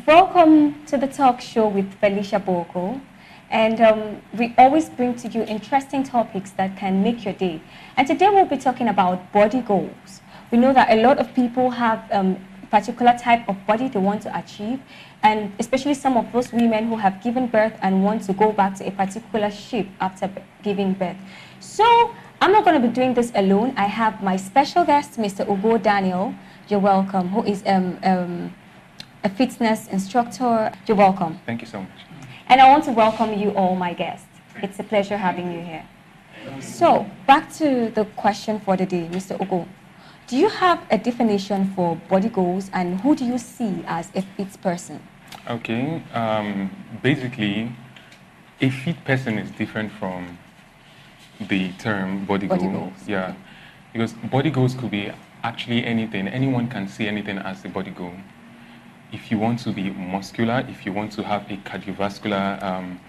Welcome to the talk show with Felicia Boco. And we always bring to you interesting topics that can make your day. And today we'll be talking about body goals. We know that a lot of people have particular type of body they want to achieve, and especially some of those women who have given birth and want to go back to a particular shape after giving birth. So I'm not going to be doing this alone. I have my special guest, Mr. Ugo Daniel. You're welcome. Who is a fitness instructor. You're welcome. Thank you so much. And I want to welcome you all, my guests. It's a pleasure having you here. So back to the question for the day, Mr. Ugo. Do you have a definition for body goals, and who do you see as a fit person? Okay. Basically, a fit person is different from the term body goals. Yeah. Because body goals could be actually anything. Anyone can see anything as a body goal. If you want to be muscular, if you want to have a cardiovascular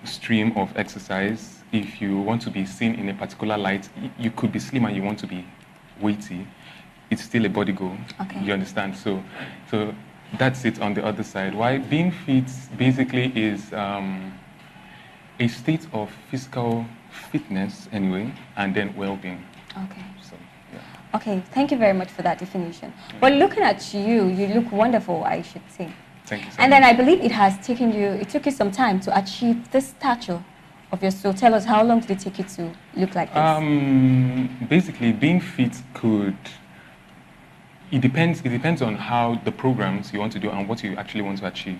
stream of exercise, if you want to be seen in a particular light, you could be slim and you want to be weighty, it's still a body goal. Okay. You understand? So that's it on the other side. Why being fit basically is a state of physical fitness anyway, and then well-being. Okay. So, yeah. Okay, thank you very much for that definition. But looking at you, you look wonderful, I should say. Thank you so And much. then I believe it took you some time to achieve this stature of yours. So tell us, how long did it take you to look like this? Basically, being fit it depends on how the programs you want to do and what you actually want to achieve.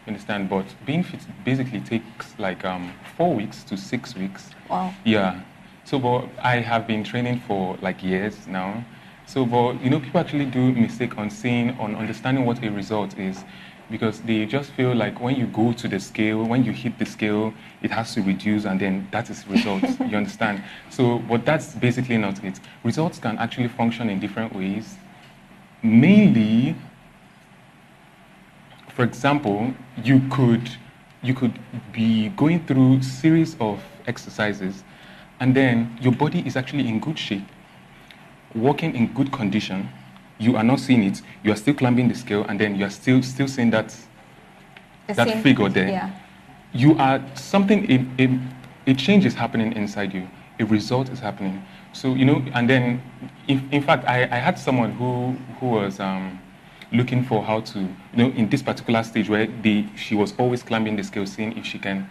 You understand? But being fit basically takes like 4 weeks to 6 weeks. Wow. Yeah. So, but I have been training for like years now. So, but people actually do mistake on understanding what a result is, because they just feel like when you go to the scale, when you hit the scale, it has to reduce, and then that is results. You understand? So, but that's basically not it. Results can actually function in different ways. Mainly, for example, you could be going through series of exercises, and then your body is actually in good shape, walking in good condition. You are not seeing it. You are still climbing the scale, and then you are still seeing that figure there. Yeah. You are a change is happening inside you. A result is happening. So and then in fact, I had someone who was looking for how to in this particular stage where she was always climbing the scale, seeing if she can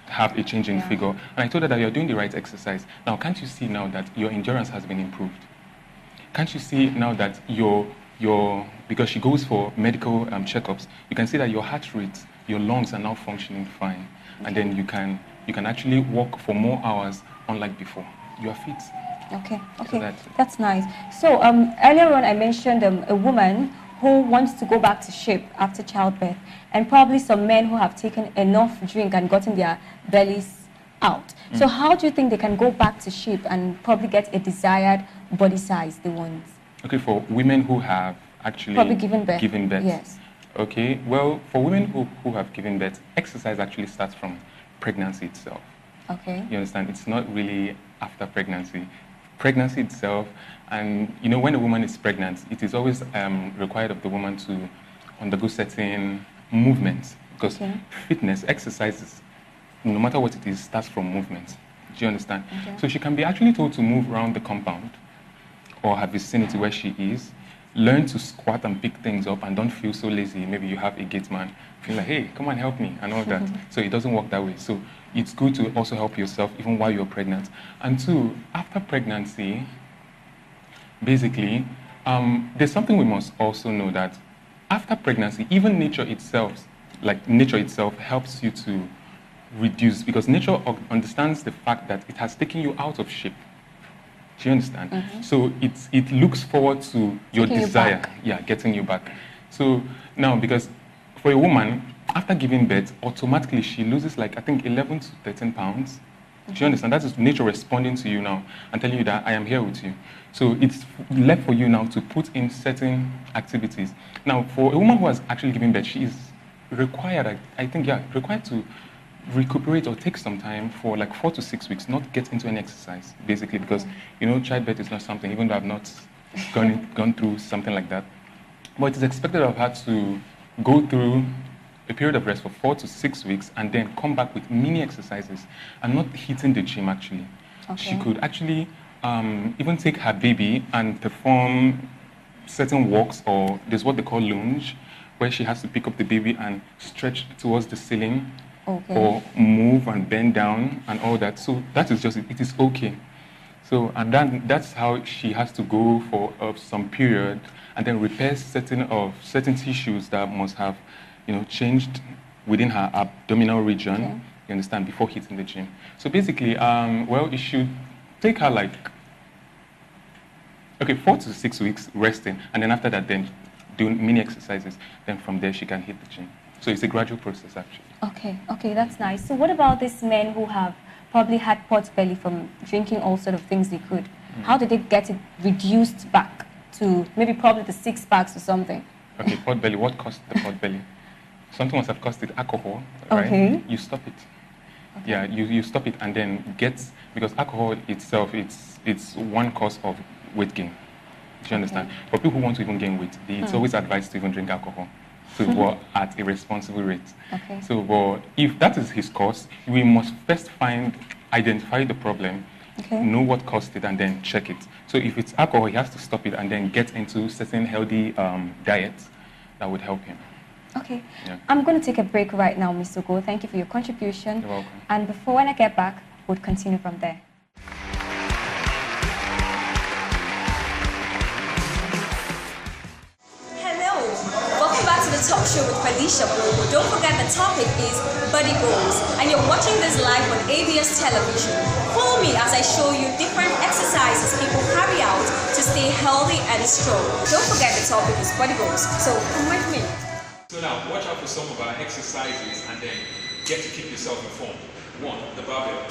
have a change in figure. And I told her that you're doing the right exercise. Now, can't you see now that your endurance has been improved? Can't you see now that because she goes for medical checkups, you can see that your heart rate, your lungs are now functioning fine. Okay. And then you can actually walk for more hours, unlike before. You are fit. Okay. So that's nice. So earlier on I mentioned a woman who wants to go back to shape after childbirth, and probably some men who have taken enough drink and gotten their bellies out. So how do you think they can go back to shape and probably get a desired body size they want? Okay, for women who have actually probably given birth. Yes. Okay, well, for women who have given birth, exercise actually starts from pregnancy itself. Okay. You understand? It's not really after pregnancy. Pregnancy itself, and when a woman is pregnant, it is always required of the woman to undergo certain movements, because fitness, exercises, no matter what it is, starts from movement. Do you understand? Okay. So she can be actually told to move around the compound or her vicinity where she is, learn to squat and pick things up, and don't feel so lazy. Maybe you have a gate man, feel like, hey, come on, help me, and all that. So it doesn't work that way. So it's good to also help yourself even while you're pregnant. And two, after pregnancy, basically, there's something we must also know, that after pregnancy, even nature itself helps you to reduce, because nature understands the fact that it has taken you out of shape. Do you understand? Mm-hmm. So it looks forward to your desire, getting you back. So now, because for a woman, after giving birth, automatically she loses like, I think, 11 to 13 pounds. Mm-hmm. Do you understand? That is nature responding to you now and telling you that I am here with you. So it's left for you now to put in certain activities. Now, for a woman who has actually given birth, she is required, required to recuperate or take some time for like 4 to 6 weeks, not get into any exercise, basically, because, childbirth is not something, even though I've not gone through something like that. But it is expected of her to go through a period of rest for 4 to 6 weeks and then come back with mini exercises and not hitting the gym actually. She Okay. could actually even take her baby and perform certain walks, or there's what they call lunge, where she has to pick up the baby and stretch towards the ceiling Okay. or move and bend down and all that. So that is just, it is okay. So, and then that's how she has to go for some period and then repair certain tissues that must have, changed within her abdominal region. Okay. You understand, before hitting the gym. So basically, well, it should take her like 4 to 6 weeks resting, and then after that, then doing mini exercises. Then from there, she can hit the gym. So it's a gradual process, actually. Okay, that's nice. So what about these men who have probably had pot belly from drinking all sort of things they could? How did they get it reduced back to maybe probably the 6 packs or something? Okay, pot belly. What caused the pot belly? Something must have caused it. Alcohol, right? Okay. You stop it. Okay. Yeah, you stop it and then because alcohol itself, it's one cause of weight gain. Do you understand? For people who want to even gain weight, it's always advised to even drink alcohol. So, at a responsible rate. Okay. So, but if that is his cause, we must first identify the problem, know what caused it, and then check it. So, if it's alcohol, he has to stop it and then get into certain healthy diets that would help him. Okay. Yeah. I'm going to take a break right now, Mr. Go. Thank you for your contribution. You're welcome. And before when I get back, we'll continue from there. Welcome back to the talk show with Felicia Boco. Don't forget the topic is body goals, and you're watching this live on ABS television. Follow me as I show you different exercises people carry out to stay healthy and strong. Don't forget the topic is body goals, so come with me. So now, watch out for some of our exercises and then get to keep yourself informed. 1, the barbell.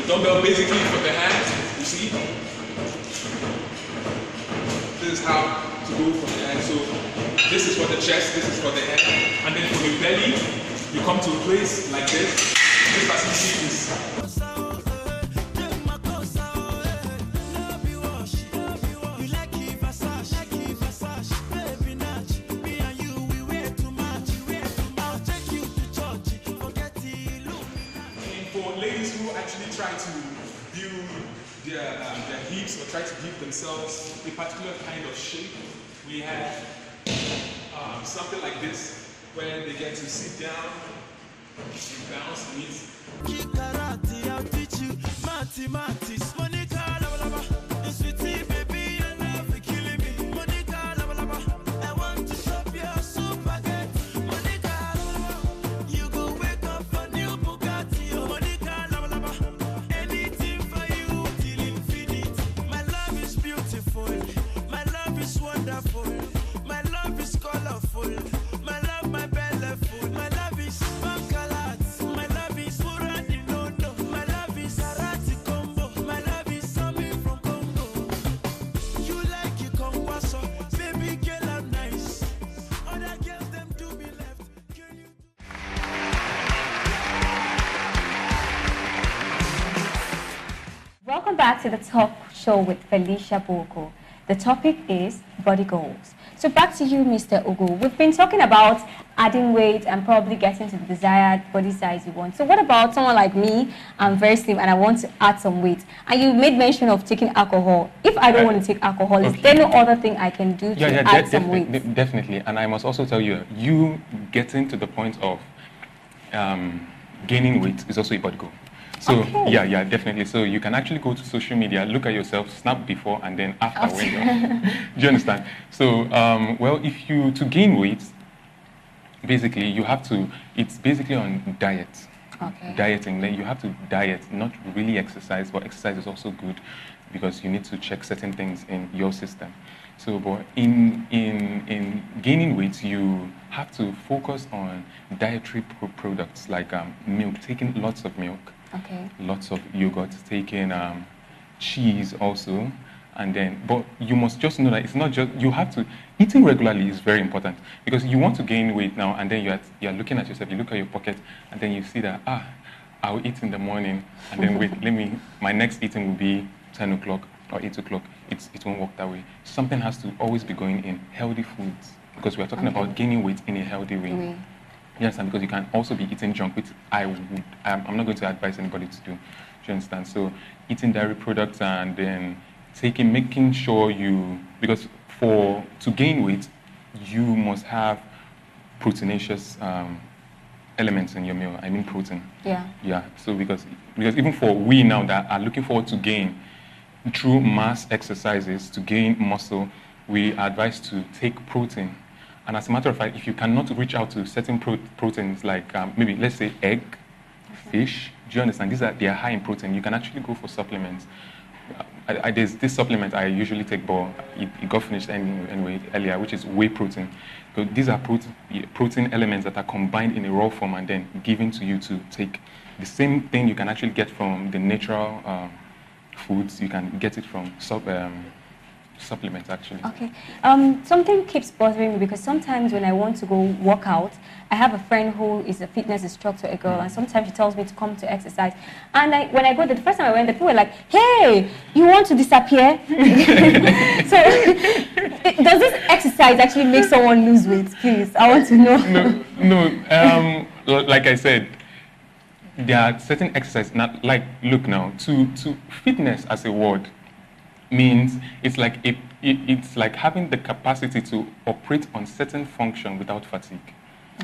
Dumbbell basically for the hands, you see? This is how to go from the hand. So this is for the chest, this is for the head. And then for the belly, you come to a place like this. Just as you see this. Ladies who actually try to build their hips or try to give themselves a particular kind of shape, we have something like this where they get to sit down and bounce and eat. I'll teach you mathematics. Monica, sweetie, baby, you're never killing me. Monica, I want to shop your spaghetti. Monica, you go wake up for new Bugatti. Anything for you till infinity. My love is beautiful. My love is wonderful. My love is colorful. My love, my belly full. My love is bankalat. My love is Furadi Nono. My love is Arati Combo. My love is Sammy from Congo. You like it, Congo, so baby girl, I'm nice. Other girls, them do me left. Can you Welcome back to the talk show with Felicia Boco. The topic is body goals. So back to you, Mr. Ugo. We've been talking about adding weight and probably getting to the desired body size you want. So what about someone like me? I'm very slim and I want to add some weight. And you made mention of taking alcohol. If I don't want to take alcohol, is there no other thing I can do to add some weight? Definitely. And I must also tell you, you getting to the point of gaining weight is also a body goal. So, yeah, definitely. So you can actually go to social media, look at yourself, snap before and then after when you're... Do you understand? So, well, to gain weight, basically you have to, it's basically on diet. Okay. Dieting, then you have to diet, not really exercise, but exercise is also good because you need to check certain things in your system. So, but in gaining weight, you have to focus on dietary products like milk, taking lots of milk. Okay. Lots of yogurt, taking cheese also, And then, but you must just know that it's not just, you have to, eating regularly is very important, because you want to gain weight now, and then you're looking at yourself, you look at your pocket, and then you see that, I'll eat in the morning, and then wait, my next eating will be 10 o'clock or 8 o'clock. It won't work that way. Something has to always be going in, healthy foods, because we are talking about gaining weight in a healthy way. Yes, and because you can also be eating junk, which I'm not going to advise anybody to do. Do you understand? So eating dairy products, and then making sure because to gain weight, you must have proteinaceous elements in your meal. I mean protein. Yeah. Yeah. So because even for we now that are looking forward to gain through mass exercises to gain muscle, we are advised to take protein. And as a matter of fact, if you cannot reach out to certain proteins, like maybe let's say egg, fish, do you understand? They are high in protein. You can actually go for supplements. There's this supplement I usually take, but it got finished anyway earlier, which is whey protein. So these are protein elements that are combined in a raw form and then given to you to take. The same thing you can actually get from the natural foods. You can get it from supplements, actually. Okay. Something keeps bothering me, because sometimes when I want to go work out, I have a friend who is a fitness instructor, a girl, and sometimes she tells me to come to exercise. And when I go, the first time I went, the people were like, "Hey, you want to disappear?" So, does this exercise actually make someone lose weight? Please, I want to know. No. Like I said, there are certain exercises. Like, look now, to fitness as a word means it's like having the capacity to operate on certain function without fatigue.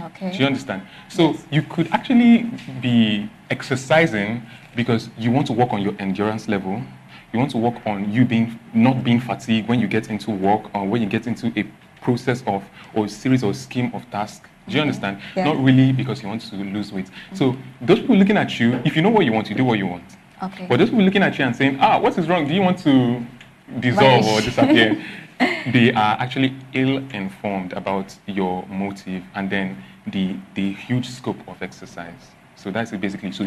Okay. Do you understand? So you could actually be exercising because you want to work on your endurance level. You want to work on you not being fatigued when you get into work, or when you get into a process or a series or scheme of tasks. Do you understand? Yeah. Not really because you want to lose weight. So those people looking at you, if you know what you want, you do what you want. Okay. But those people looking at you and saying, what is wrong? Do you want to dissolve or disappear? They are actually ill-informed about your motive and then the huge scope of exercise. So that's it basically. So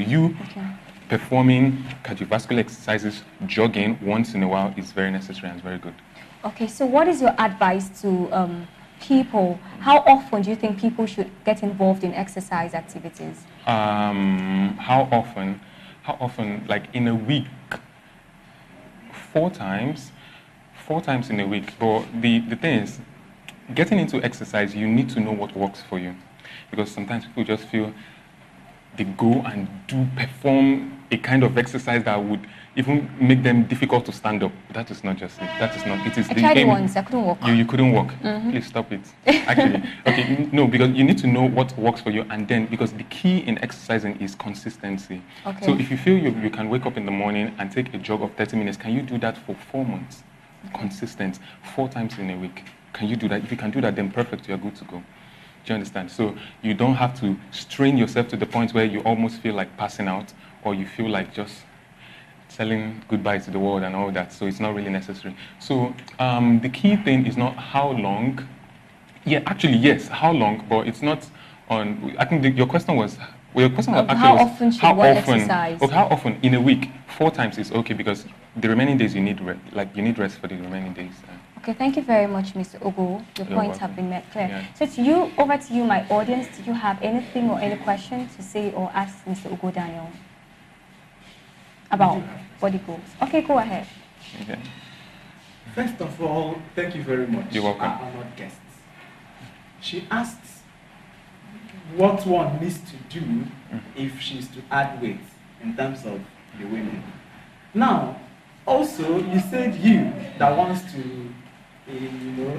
performing cardiovascular exercises, jogging once in a while is very necessary and very good. Okay, so what is your advice to people? How often do you think people should get involved in exercise activities? How often? Like in a week, 4 times in a week. But the thing is, getting into exercise, you need to know what works for you. Because sometimes people just feel they go and perform a kind of exercise that would even make them difficult to stand up. That is not just it. That is not. It is I the tried it aim. once. I couldn't walk. You couldn't walk. Please stop it. Actually, okay, no, because you need to know what works for you, and then because the key in exercising is consistency. Okay. So if you feel you can wake up in the morning and take a jog of 30 minutes, can you do that for 4 months? Consistent, 4 times in a week. Can you do that? If you can do that, then perfect. You're good to go. Do you understand? So you don't have to strain yourself to the point where you almost feel like passing out, or you feel like just telling goodbye to the world and all that. So it's not really necessary. So the key thing is not how long. Yeah, actually, yes, how long, but it's not on. I think your question was. Well, your question was actually how often should one exercise? Okay, how often in a week? 4 times is okay, because the remaining days you need rest for the remaining days. Okay, thank you very much, Mr. Ogo. Your You're points welcome. have been made clear. Yeah. So over to you, my audience. Do you have anything or any question to say or ask Mr. Ogo Daniel about body goals? Okay, go ahead. Okay. First of all, thank you very much. You're welcome. Our honored guests. She asked what one needs to do if she's to add weight in terms of the women. Now, also, you said you that wants to,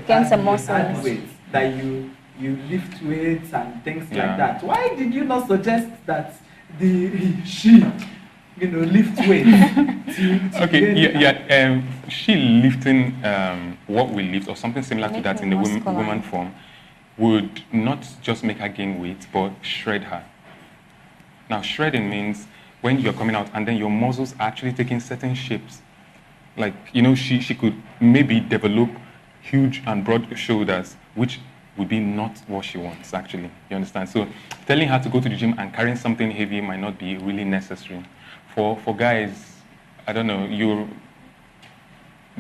gain some add muscles, weight, that you lift weights and things Yeah. like that. Why did you not suggest that she lift weights? She lifting what we lift or something similar to that in the woman form would not just make her gain weight, but shred her. Now, shredding means when you're coming out and then your muscles are actually taking certain shapes. Like, she could maybe develop huge and broad shoulders, which would be not what she wants, actually. You understand? So telling her to go to the gym and carrying something heavy might not be really necessary. For guys, I don't know,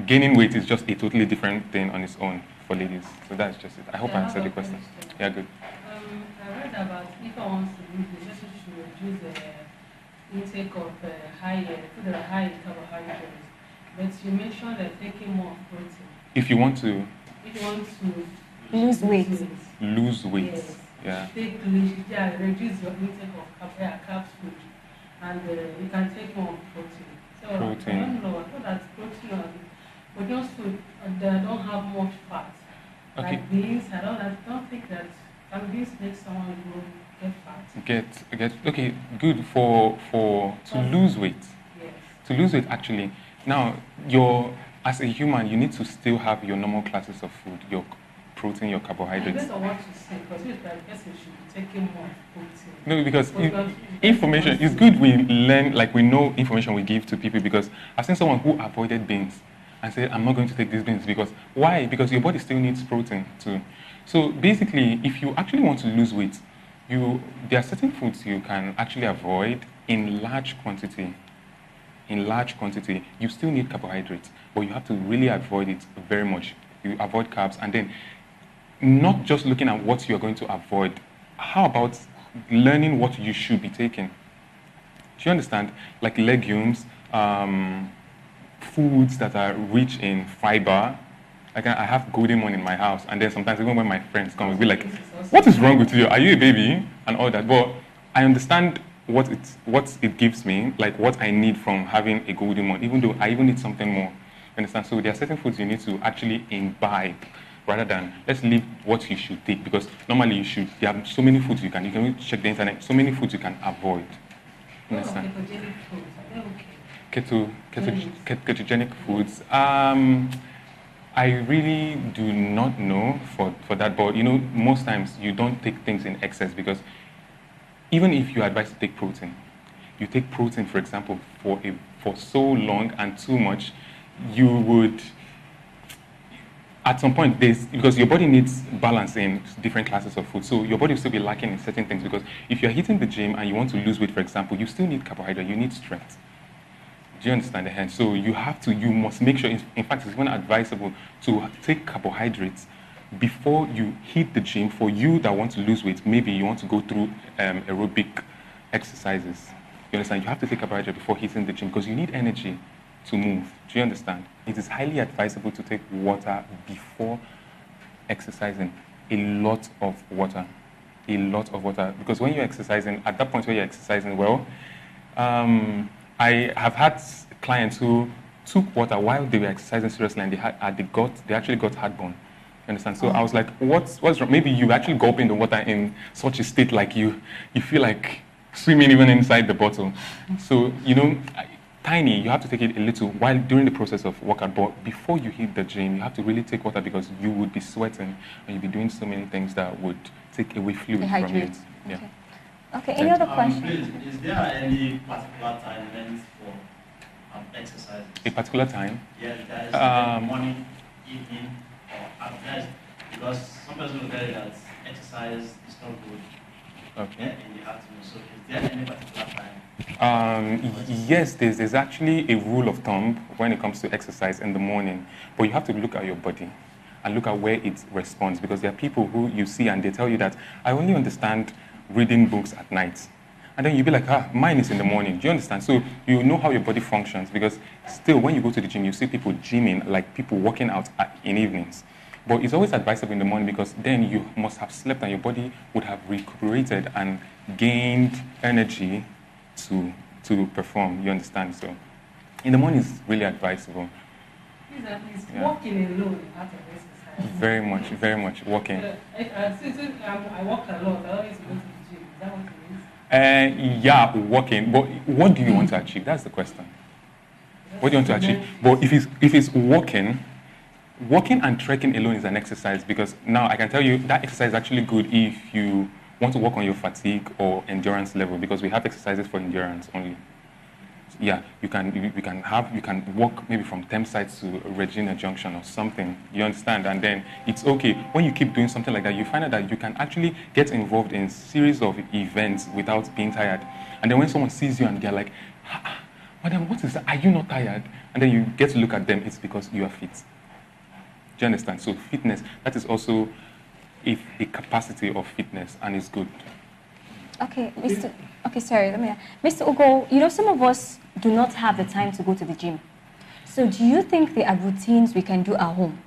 gaining weight is just a totally different thing on its own for ladies. So that's just it. I hope I answered the question. Yeah, good. I read about if I want to lose weight, just should reduce the intake of food that are high in carbohydrates. But you mentioned taking more of protein. If you want to Lose weight. lose weight, Yes. yeah. Reduce your intake of carbs food, and you can take more protein. So Protein. I don't know. I thought that protein but those food they don't have much fat. Okay. Like beans, I don't think that beans make someone get fat. Get okay, good for to lose weight. Yes. To lose weight actually. Now as a human you need to still have your normal classes of food, your protein, your carbohydrates. Based on what you say, because it's like person should be taking more protein. No, because information is good. We learn, like we know information we give to people. Because I've seen someone who avoided beans and said, "I'm not going to take these beans because why? Because your body still needs protein too." So basically, if you actually want to lose weight, there are certain foods you can actually avoid in large quantity. In large quantity, you still need carbohydrates, but you have to really avoid it very much. You avoid carbs, and then not just looking at what you're going to avoid. How about learning what you should be taking? Do you understand? Like legumes, foods that are rich in fiber. Like I have golden one in my house, and then sometimes even when my friends come, we'll be like, "What is wrong with you? Are you a baby?" and all that. But I understand what it gives me, like what I need from having a golden one, even though I even need something more. You understand? So there are certain foods you need to actually imbibe rather than let's leave what you should take, because normally there are so many foods you can even check the internet, so many foods you can avoid. You understand? Ketogenic foods, are they okay? Ketogenic foods. I really do not know for that, but most times you don't take things in excess, because even if you're advised to take protein, you take protein, for example, for so long and too much, you would, at some point, because your body needs balance in different classes of food, so your body will still be lacking in certain things, because if you're hitting the gym and you want to lose weight, for example, you still need carbohydrate, you need strength. Do you understand the hand? So you must make sure, in fact, it's even advisable to take carbohydrates before you hit the gym. For you that want to lose weight, maybe you want to go through aerobic exercises. You understand? You have to take carbohydrate before hitting the gym because you need energy to move. Do you understand? It is highly advisable to take water before exercising. A lot of water. A lot of water. Because when you're exercising, at that point where you're exercising well, I have had clients who took water while they were exercising seriously, and they actually got heartburn. You understand? So I was like, what's wrong? Maybe you actually gulping the water in such a state like you feel like swimming even inside the bottle. So, tiny, you have to take it a little while during the process of workout. But before you hit the gym, you have to really take water, because you would be sweating and you'll be doing so many things that would take away fluid from you. Yeah. Okay, any other questions? Please, is there any particular time meant for exercise? A particular time? Yeah, there is morning, evening, or after. Because some people will tell you that exercise is not good in the afternoon. So is there any particular time? Yes, there's actually a rule of thumb when it comes to exercise in the morning. But you have to look at your body and look at where it responds. Because there are people who you see and they tell you that, I only understand reading books at night. And then you'll be like, mine is in the morning. Do you understand? So you know how your body functions, because still when you go to the gym, you see people gymming, like people working out in evenings. But it's always advisable in the morning, because then you must have slept and your body would have recuperated and gained energy to perform. You understand? So in the morning is really advisable. Walking alone is part of exercise. Very much walking. Since I walk a lot, I always go to the gym. Is that what it means? Yeah, walking. But what do you want to achieve? That's the question. What do you want to achieve? But if it's walking and trekking alone is an exercise, because now I can tell you that exercise is actually good if you want to work on your fatigue or endurance level, because we have exercises for endurance only. Yeah, you can walk maybe from Thames Side to Regina Junction or something. You understand? And then it's okay. When you keep doing something like that, you find out that you can actually get involved in series of events without being tired. And then when someone sees you and they're like, Madam, what is that? Are you not tired? And then you get to look at them, it's because you are fit. Do you understand? So fitness, that is also a capacity of fitness, and it's good. Okay, sorry, Mr. Ugo, some of us do not have the time to go to the gym. So do you think there are routines we can do at home?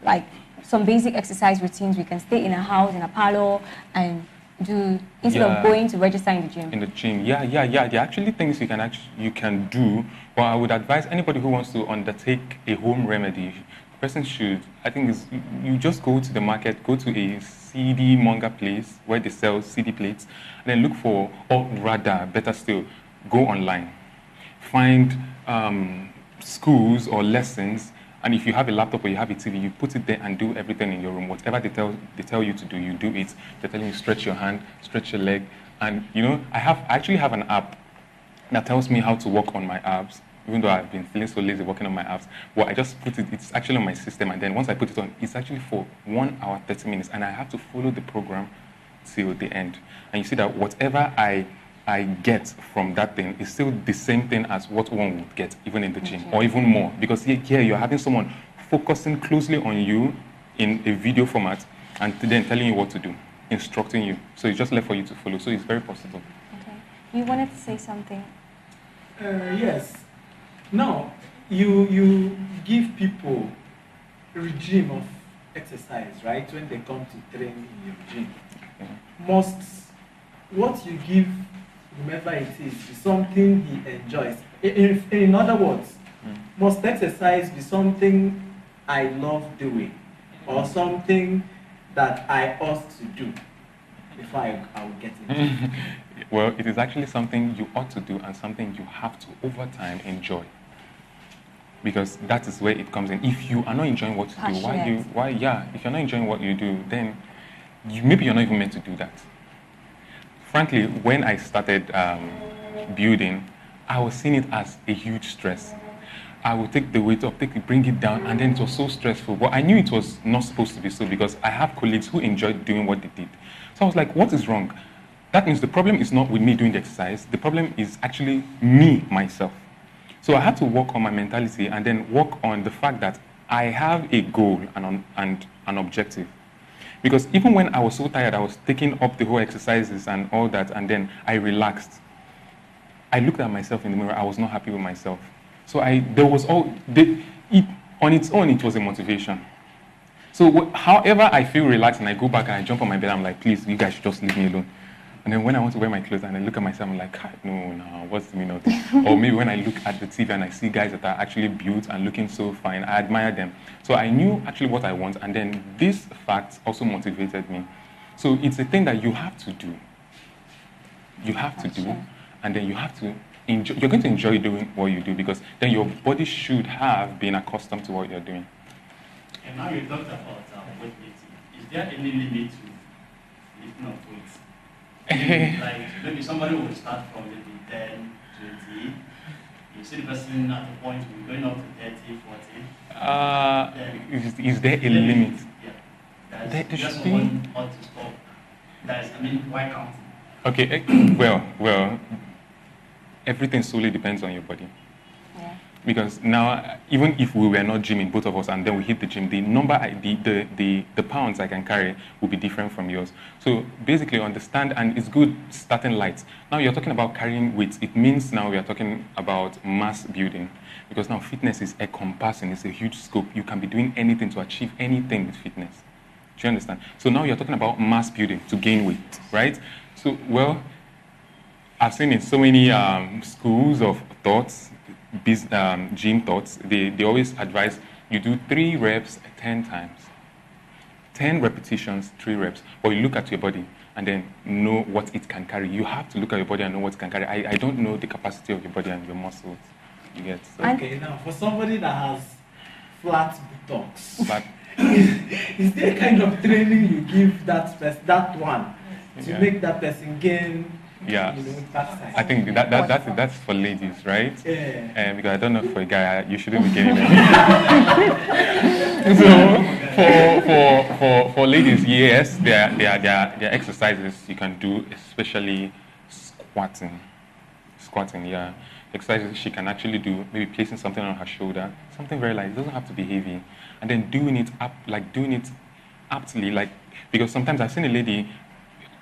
Like some basic exercise routines we can stay in a house, in a parlor, and do instead of going to register in the gym? In the gym, yeah. There are actually things you can do. But I would advise anybody who wants to undertake a home remedy, the person should, I think, you just go to the market, go to a CD monger place where they sell CD plates, and then look for, or rather, better still, go online, find schools or lessons. And if you have a laptop or you have a TV, you put it there and do everything in your room. Whatever they tell you to do, you do it. They're telling you stretch your hand, stretch your leg. And I actually have an app that tells me how to work on my abs, even though I've been feeling so lazy working on my abs. Well, I just put it's actually on my system. And then once I put it on, it's actually for 1 hour, 30 minutes. And I have to follow the program till the end. And you see that whatever I get from that thing is still the same thing as what one would get even in the gym, or even more. Because here you're having someone focusing closely on you in a video format and then telling you what to do, instructing you. So it's just left for you to follow. So it's very possible. Okay. You wanted to say something? Yes. Now, you give people a regime of exercise, right, when they come to train in your gym. What you give, whomever it is something he enjoys. In other words, must exercise be something I love doing, or something that I ought to do before I will get into it? Well, it is actually something you ought to do and something you have to, over time, enjoy. Because that is where it comes in. If you are not enjoying what you do, if you're not enjoying what you do, then maybe you're not even meant to do that. Frankly, when I started building, I was seeing it as a huge stress. I would take the weight up, bring it down, and then it was so stressful. But I knew it was not supposed to be so, because I have colleagues who enjoyed doing what they did. So I was like, what is wrong? That means the problem is not with me doing the exercise. The problem is actually me, myself. So I had to work on my mentality and then work on the fact that I have a goal and an objective. Because even when I was so tired, I was taking up the whole exercises and all that, and then I relaxed. I looked at myself in the mirror. I was not happy with myself. So on its own, it was a motivation. So however I feel relaxed and I go back and I jump on my bed, I'm like, please, you guys should just leave me alone. And then when I want to wear my clothes and I look at myself, I'm like, no, what's the meaning of this? Or maybe when I look at the TV and I see guys that are actually built and looking so fine, I admire them. So I knew actually what I want, and then this fact also motivated me. So it's a thing that you have to do. You have to do, and then you have to enjoy. You're going to enjoy doing what you do, because then your body should have been accustomed to what you're doing. And now you talked about weightlifting. Is there any limit to lifting of weights? Like maybe somebody will start from maybe 10, 20. You see the person at the point will going up to 30, 40. Is there a limit? Yeah. There should someone ought to stop. Why counting? Okay, well, everything solely depends on your body. Yeah. Because now, even if we were not gymming, both of us, and then we hit the gym, the number, the pounds I can carry will be different from yours. So basically understand, and it's good starting light. Now you're talking about carrying weights. It means now we are talking about mass building. Because now fitness is encompassing, it's a huge scope. You can be doing anything to achieve anything with fitness. Do you understand? So now you're talking about mass building to gain weight, right? So, well, I've seen in so many schools of thoughts, gym thoughts, they always advise you do 3 reps 10 times. 10 repetitions, 3 reps. But you look at your body and then know what it can carry. You have to look at your body and know what it can carry. I don't know the capacity of your body and your muscles. You get so. Okay, now for somebody that has flat buttocks, But, is there a kind of training you give that one to make that person gain? yeah, fat size? I think that's for ladies, right? Yeah. Because I don't know, for a guy, you shouldn't be getting it. So for ladies, yes, there are exercises you can do, especially squatting. Squatting, yeah. Exercises she can actually do, maybe placing something on her shoulder, something very light. It doesn't have to be heavy, and then doing it aptly, like, because sometimes I've seen a lady.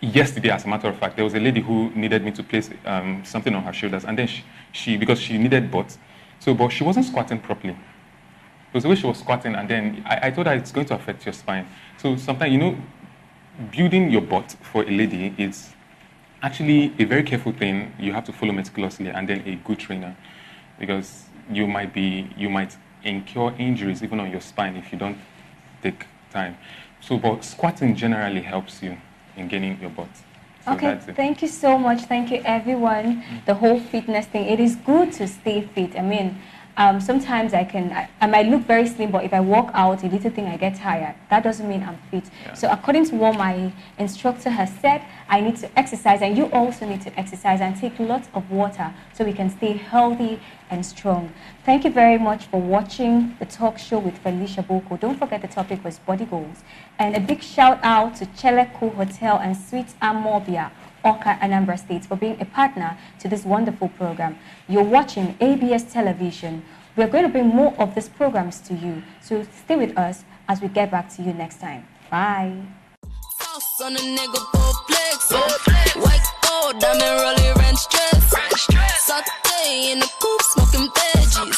Yesterday, as a matter of fact, there was a lady who needed me to place something on her shoulders, and then she because she needed butt, but she wasn't squatting properly. It was the way she was squatting, and then I told her it's going to affect your spine. So sometimes, building your butt for a lady is actually a very careful thing. You have to follow meticulously, and then a good trainer, because you might incur injuries even on your spine if you don't take time. But squatting generally helps you in gaining your butt. So Okay, thank you so much. Thank you, everyone. The whole fitness thing, it is good to stay fit. I mean, sometimes I might look very slim, but if I walk out, a little thing, I get tired. That doesn't mean I'm fit. Yeah. So according to what my instructor has said, I need to exercise, and you also need to exercise and take lots of water so we can stay healthy and strong. Thank you very much for watching the talk show with Felicia Boco. Don't forget the topic was body goals. And a big shout out to Cheleco Hotel and Suites Amobia, Oka, Anambra State, for being a partner to this wonderful program. You're watching ABS Television. We're going to bring more of these programs to you, so stay with us as we get back to you next time. Bye. On a nigga full flex. White gold, diamond rolling ranch dress. Saute in the coupe, smoking veggies.